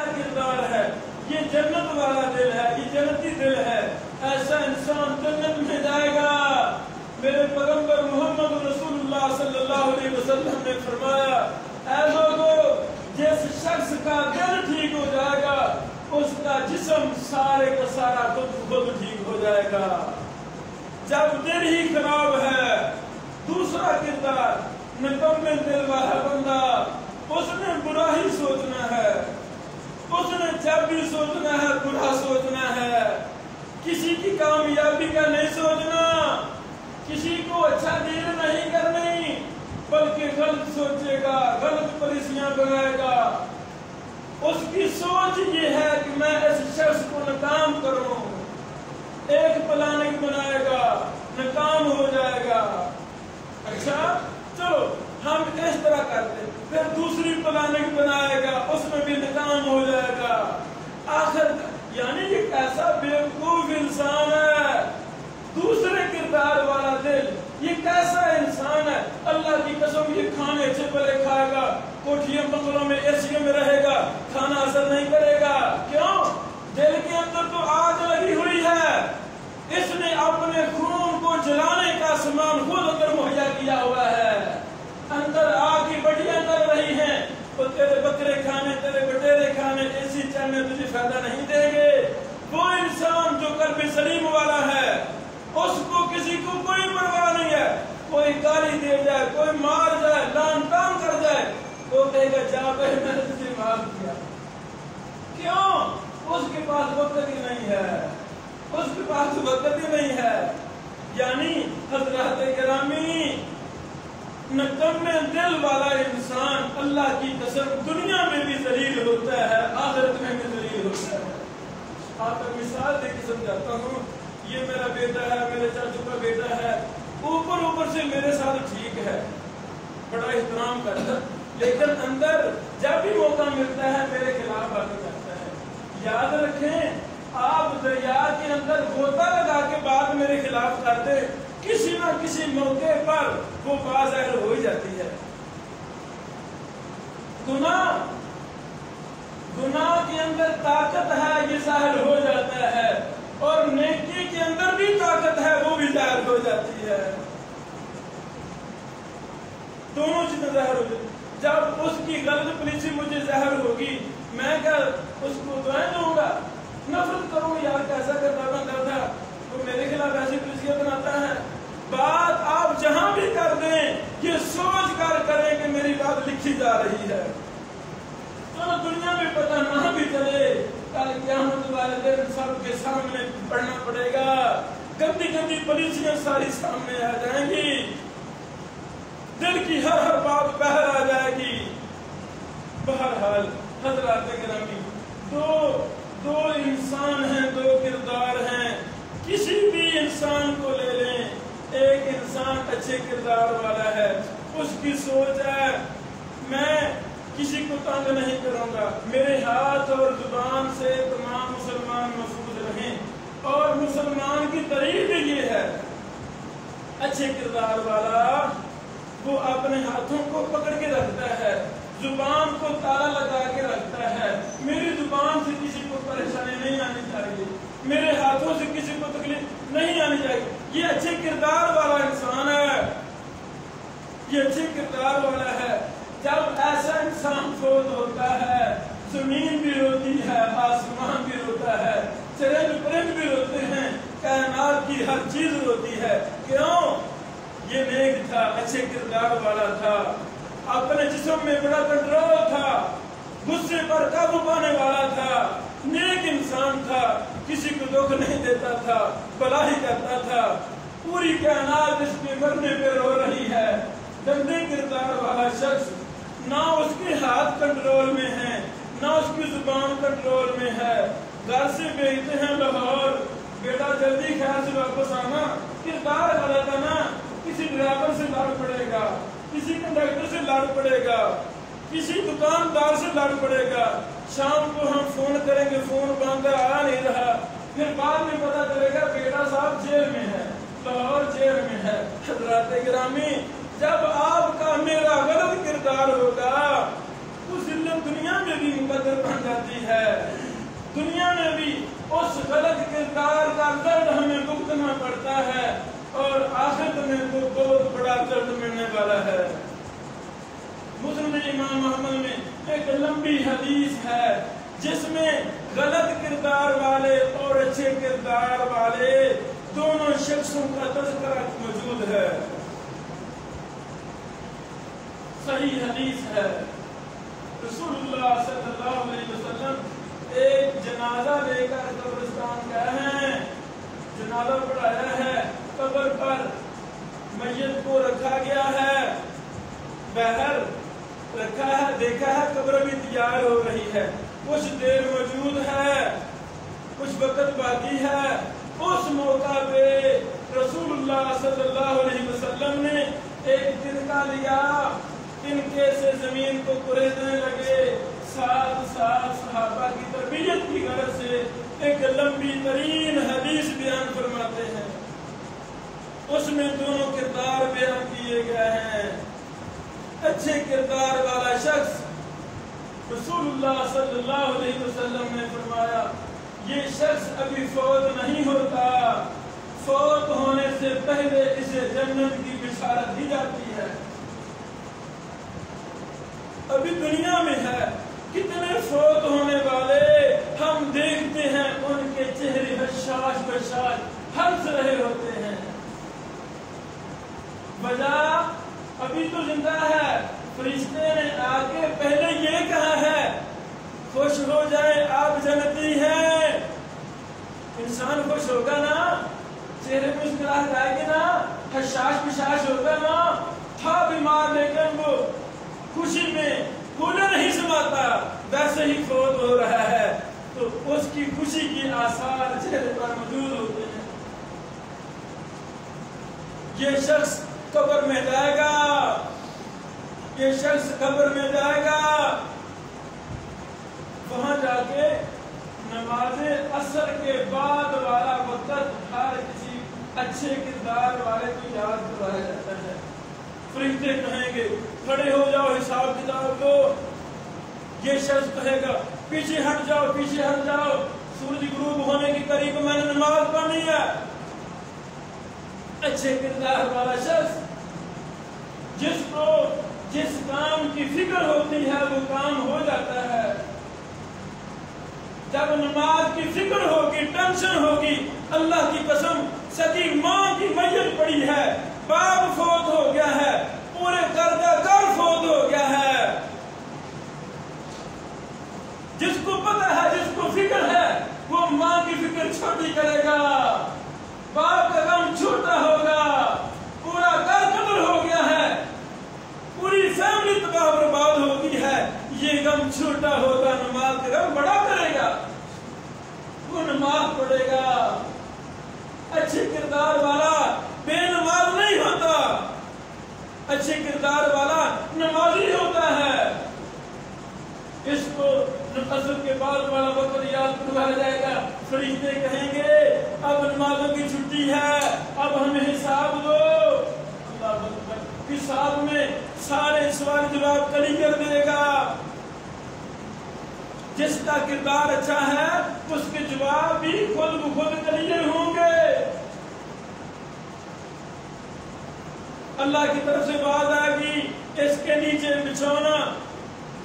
کردار ہے، یہ جنت والا دل ہے، یہ جنتی دل ہے، ایسا انسان جنت میں جائے گا۔ میرے پیغمبر محمد رسول اللہ صلی اللہ علیہ وسلم نے فرمایا، اے لوگو، جس شخص کا دل ٹھیک ہو جائے گا اس کا جسم سارے کا سارا خود ٹھیک ہو جائے گا۔ جب دل ہی خراب ہے، دوسرا کردار نکمے دل والا بندہ، اس نے برا ہی سوچنا ہے، اس نے جب بھی سوچنا ہے برا سوچنا ہے، کسی کی کامیابی کا نہیں سوچنا، کسی کو اچھا دیر نہیں کرنی، بلکہ غلط سوچے گا، غلط پالیسیاں بنائے گا۔ اس کی سوچ یہ ہے کہ میں اس شخص کو ناکام کروں، ایک پلاننگ بنائے گا، ناکام ہو جائے گا۔ اچھا چلو ہم اس طرح کرتے، پھر دوسری پلاننگ بنائے گا، اس میں بھی ناکام ہو جائے گا۔ آخر یعنی یہ کیسا بیوقوف انسان ہے، دوسرے کردار والا دل، یہ کیسا انسان ہے۔ اللہ کی قسم یہ کھانے اچھے بھلے کھائے گا، کوٹھیوں بنگلوں میں ایسیوں میں رہے گا، کھانا اثر نہیں کرے گا۔ کیوں؟ دل کے اندر تو آگ لگی ہوئی ہے، اس نے اپنے خون کو جلانے کا سامان خود اندر مہیا کیا ہوا ہے، اندر آگ کی بٹیاں چل رہی ہیں، تو تیرے بکرے کھانے، تیرے بٹیرے کھانے، ایسی چلنے تجھے فائدہ نہیں دیں گے۔ وہ انسان جو قلب سلیم والا ہے، اس کو کسی کو کوئی پرواہ نہیں ہے، کوئی گالی دے جائے، کوئی مار جائے، لان تان کر جائے، وہ کہے گا جا بھائی میں نے تجھے معاف کیا۔ کیوں؟ اس کے پاس وقت ہی نہیں ہے، اس کے پاس وقت ہی نہیں ہے۔ یعنی حضرات گرامی، نکمے دل والا انسان اللہ کی قسم دنیا میں بھی ذلیل ہوتا ہے، آخرت میں بھی ذلیل ہوتا ہے۔ آپ کو مثال دے کے سمجھاتا ہوں، یہ میرا بیٹا ہے، میرے چاچو کا بیٹا ہے، اوپر سے میرے ساتھ ٹھیک ہے، بڑا احترام کرتا ہے، لیکن اندر جب بھی موقع ملتا ہے میرے خلاف باتیں کرتا ہے۔ یاد رکھیں، آپ دریا کے اندر غوطہ لگا کے بات میرے خلاف کرتے، کسی نہ کسی موقع پر وہ بات ظاہر ہو ہی جاتی ہے۔ گناہ کے اندر طاقت ہے، یہ ظاہر ہو جاتا ہے، اور نیکی کے اندر بھی طاقت ہے، وہ بھی ظاہر ہو جاتی ہے۔ دونوں چیزیں ظاہر ہو جاتی۔ جب اس کی غلط پالیسی مجھے ظاہر ہوگی، میں کیا اس کو دعائیں دوں گا، نفرت کروں گا، یار کیسا کرتا بندہ تھا، وہ میرے خلاف ایسی پالیسیاں بناتا ہے۔ بات آپ جہاں بھی کر دیں، یہ سوچ کر کریں کہ میری بات لکھی جا رہی ہے، چلو دنیا میں پتہ نہ بھی چلے، کل قیامت والے دن سب کے سامنے پڑھنا پڑے گا، گندی گندی پالیسیاں ساری سامنے آ جائیں گی، دل کی ہر بات باہر آ جائے گی۔ بہرحال حضرات گرامی، دو انسان ہیں، دو کردار ہیں، کسی بھی انسان کو لے لیں، ایک انسان اچھے کردار والا ہے، اس کی سوچ ہے میں کسی کو تنگ نہیں کروں گا، میرے ہاتھ اور زبان سے تمام مسلمان محفوظ رہیں، اور مسلمان کی تعریف یہ ہے، اچھے کردار والا وہ اپنے ہاتھوں کو پکڑ کے رکھتا ہے، زبان کو تالا لگا کے رکھتا ہے، میری زبان سے کسی کو پریشانی نہیں آنی چاہیے، میرے ہاتھوں سے کسی کو تکلیف نہیں آنی چاہیے۔ یہ اچھے کردار والا انسان ہے، یہ اچھے کردار والا ہے۔ جب ایسا انسان فوت ہوتا ہے، زمین بھی روتی ہے، آسمان بھی روتا ہے، چرند پرند بھی روتے ہیں، کائنات کی ہر چیز روتی ہے۔ کیوں؟ یہ نیک تھا، اچھے کردار والا تھا، اپنے جسم میں بڑا کنٹرول تھا، غصے پر قابو پانے والا تھا، نیک انسان تھا، کسی کو دکھ نہیں دیتا تھا، بھلا ہی کرتا تھا، پوری کائنات اس کے مرنے پہ رو رہی ہے۔ گندے کردار والا شخص، نہ اس کے ہاتھ کنٹرول میں ہیں، نہ اس کی زبان کنٹرول میں ہے، گھر سے بھیجتے ہیں لاہور، بیٹا جلدی خیر سے واپس آنا، کردار غلط ہے نا، کسی ڈرائیور سے لڑ پڑے گا، کسی کنڈکٹر سے لڑ پڑے گا، کسی دکاندار سے لڑ پڑے گا، شام کو ہم فون کریں گے، فون بند ہے، آ نہیں رہا، پھر بعد میں پتا چلے گا بیٹا صاحب جیل میں ہے، لاہور جیل میں ہے۔ حضرات گرامی، جب آپ کا میرا غلط کردار ہوگا، وہ ذلت دنیا میں بھی مقدر بن جاتی ہے، دنیا میں بھی اس غلط کردار کا درد ہمیں بھگتنا پڑتا ہے اور آخرت میں تو بہت بڑا درد ملنے والا ہے۔ مسلم امام محمد میں ایک لمبی حدیث ہے جس میں غلط کردار والے اور اچھے کردار والے دونوں شخصوں کا تذکرہ موجود ہے، صحیح حدیث ہے۔ رسول اللہ صلی اللہ علیہ وسلم ایک جنازہ لے کر قبرستان گئے ہیں، جنازہ پڑھایا ہے، قبر پر میت کو رکھا گیا ہے، باہر رکھا ہے، دیکھا ہے قبر بھی تیار ہو رہی ہے، کچھ دیر موجود ہے، کچھ وقت باقی ہے۔ اس موقع پہ رسول اللہ صلی اللہ علیہ وسلم نے ایک تنکا لیا، تنکے سے زمین کو کریدنے لگے، ساتھ ساتھ صحابہ کی تربیت کی غرض سے ایک لمبی ترین حدیث بیان فرماتے ہیں، اس میں دونوں کردار بیان کیے گئے ہیں۔ اچھے کردار والا شخص رسول اللہ صلی اللہ علیہ وسلم نے فرمایا یہ شخص ابھی فوت نہیں ہوتا، فوت ہونے سے پہلے اسے جنت کی بشارت دی جاتی ہے۔ ابھی دنیا میں ہے کتنے فوت ہونے والے ہم دیکھتے ہیں، ان کے چہرے بشاش بشاش ہنس رہے ہوتے ہیں، وجہ ابھی تو زندہ ہے۔ فرشتے نے آ کے پہلے یہ کہا ہے خوش ہو جائے آپ جنتی ہیں، انسان خوش ہوگا نا، چہرے پہ مسکراہٹ آئے گی نا، حشاش بشاش ہوگا نا، تھا بیمار لیکن وہ خوشی میں کولر نہیں سماتا، ویسے ہی فوت ہو رہا ہے تو اس کی خوشی کی آثار چہرے پر موجود ہوتے ہیں۔ یہ شخص قبر میں جائے گا، یہ شخص قبر میں جائے گا، وہاں جا کے نماز عصر کے بعد والا وقت ہر کسی اچھے کردار والے کو یاد کرایا جاتا ہے۔ فرشتے کہیں گے کھڑے ہو جاؤ حساب کتاب دو، یہ شخص کہے گا پیچھے ہٹ جاؤ پیچھے ہٹ جاؤ، سورج غروب ہونے کے قریب میں نے نماز پڑھنی ہے۔ اچھے کردار والا شخص جس کو جس کام کی فکر ہوتی ہے وہ کام ہو جاتا ہے۔ جب نماز کی فکر ہوگی، ٹینشن ہوگی، اللہ کی قسم سکی ماں کی میت پڑی ہے، باپ فوت ہو گیا ہے، پورے گھر کا گھر فوت ہو گیا ہے، جس کو پتہ ہے جس کو فکر ہے وہ ماں کی فکر چھوٹی کرے گا، باپ کا غم چھوٹا ہوگا، پورا گھر قتل ہو گیا ہے، پوری فیملی تباہ برباد ہوگی ہے، یہ غم چھوٹا ہوگا، نماز کا غم بڑا کرے گا، وہ نماز پڑھے گا۔ اچھے کردار والا بے نماز نہیں ہوتا، اچھے کردار والا نمازی ہوتا ہے۔ اس کو عصر کے بعد والا وقت یاد کروایا جائے گا، فرشتے کہیں گے اب نمازوں کی چھٹی ہے، اب ہمیں حساب دو۔ اللہ اکبر، حساب میں سارے سوال جواب کلیئر دے گا۔ جس کا کردار اچھا ہے اس کے جواب بھی خود بخود کلیئر ہوں گے۔ اللہ کی طرف سے بات آئے گی اس کے نیچے بچھونا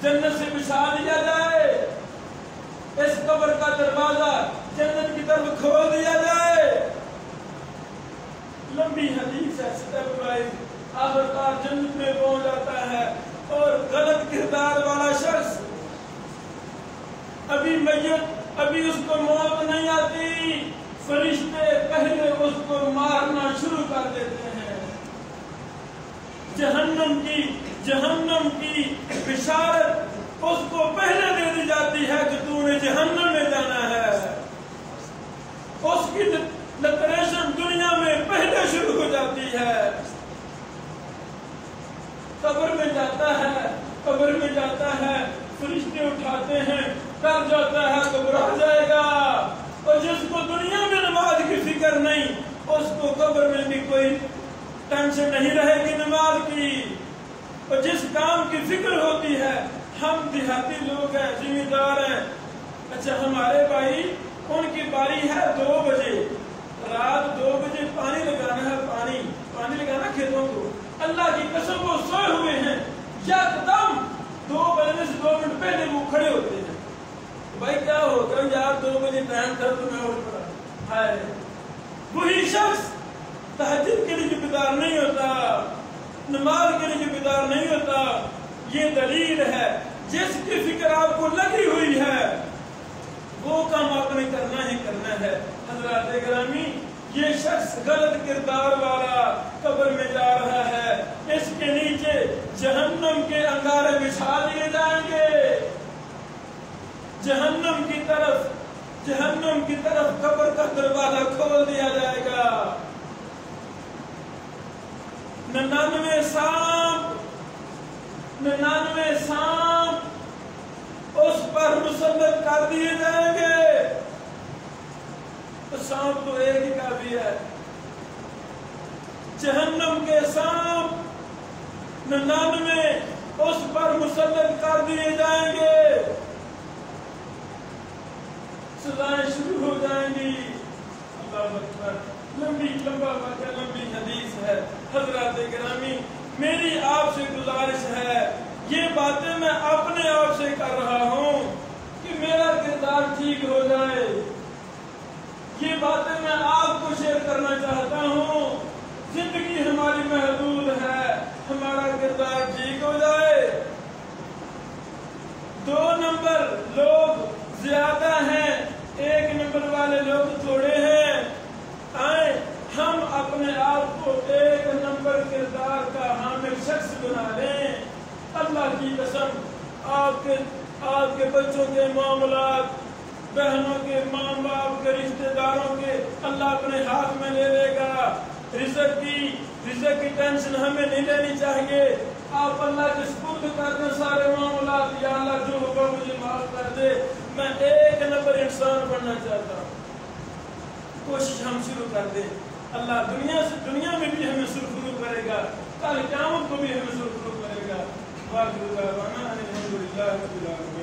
جنت سے بچھا دیا جائے، اس قبر کا دروازہ جنت کی طرف کھول دیا جائے۔ لمبی حدیث ہے، سٹیپ وائز آخرکار جنت میں پہنچ جاتا ہے۔ اور غلط کردار والا شخص ابھی میت، ابھی اس کو موت نہیں آتی، فرشتے پہلے اس کو مارنا شروع کر دیتے ہیں۔ جہنم کی بشارت اس کو پہلے دے دی جاتی ہے کہ تو نے جہنم میں جانا ہے، اس کی لٹریشن دنیا میں پہلے شروع ہو جاتی ہے۔ قبر میں جاتا ہے، فرشتے اٹھاتے ہیں، ڈر جاتا ہے گھبرا جائے گا، اور جس کو دنیا میں نماز کی فکر نہیں اس کو قبر میں بھی کوئی ٹینشن نہیں رہے گی نماز کی، اور جس کام کی فکر ہوتی ہے ہم دیہاتی لوگ ہیں، زمیندار ہیں، اچھا ہمارے بھائی ان کی باری ہے 2 بجے، رات 2 بجے پانی لگانا ہے، پانی لگانا کھیتوں کو، اللہ کی قسم وہ سوئے ہوئے ہیں، یکدم 2 بجنے سے 2 منٹ پہلے وہ کھڑے ہوتے ہیں، بھائی کیا ہوگا یار 2 بجے ٹائم تھا تو میں اٹھ پڑا، ہائے وہی شخص تہجد کے لیے جو بیدار نہیں ہوتا، نماز کے لیے جو بیدار نہیں ہوتا، یہ دلیل ہے جس کی فکر آپ کو لگی ہوئی ہے وہ کام آپ نے کرنا ہی کرنا ہے۔ حضرات گرامی، یہ شخص غلط کردار والا قبر میں جا رہا ہے، اس کے نیچے جہنم کے انگارے بچھا دیے جائیں گے، جہنم کی طرف قبر کا دروازہ کھول دیا جائے گا، 99 سانپ اس پر مسلط کر دیے جائیں گے، تو سانپ تو ایک ہی کافی ہے، جہنم کے سانپ 99 اس پر مسلط کر دیے جائیں گے، سزائیں شروع ہو جائیں گی۔ اللہ اکبر، لمبا واقعہ، لمبی حدیث ہے۔ حضرات گرامی، میری آپ سے گزارش ہے، یہ باتیں میں اپنے آپ سے کر رہا ہوں کہ میرا کردار ٹھیک ہو جائے، یہ باتیں میں آپ کو شیئر کرنا چاہتا ہوں، زندگی ہماری محدود ہے، ہمارا کردار ٹھیک ہو جائے۔ 2 نمبر لوگ زیادہ ہیں، 1 نمبر والے لوگ تھوڑے ہیں، آئیں ہم اپنے آپ کو 1 نمبر کردار کا حامل شخص بنا لیں۔ اللہ کی قسم، آپ کے بچوں کے معاملات، بہنوں کے، ماں باپ کے، رشتہ داروں کے اللہ اپنے ہاتھ میں لے لے گا، رزق کی ٹینشن ہمیں نہیں لینی چاہیے، آپ اللہ کے سپرد کر دیں سارے معاملات، یا اللہ جو ہوگا مجھے معاف کر دے، میں 1 نمبر انسان بننا چاہتا ہوں، کوشش ہم شروع کر دیں، اللہ دنیا میں بھی ہمیں سرخرو کرے گا، کل قیامت کو بھی ہمیں سرخرو کرے گا۔ واقعی دعوانا الحمدللہ رب العالمین۔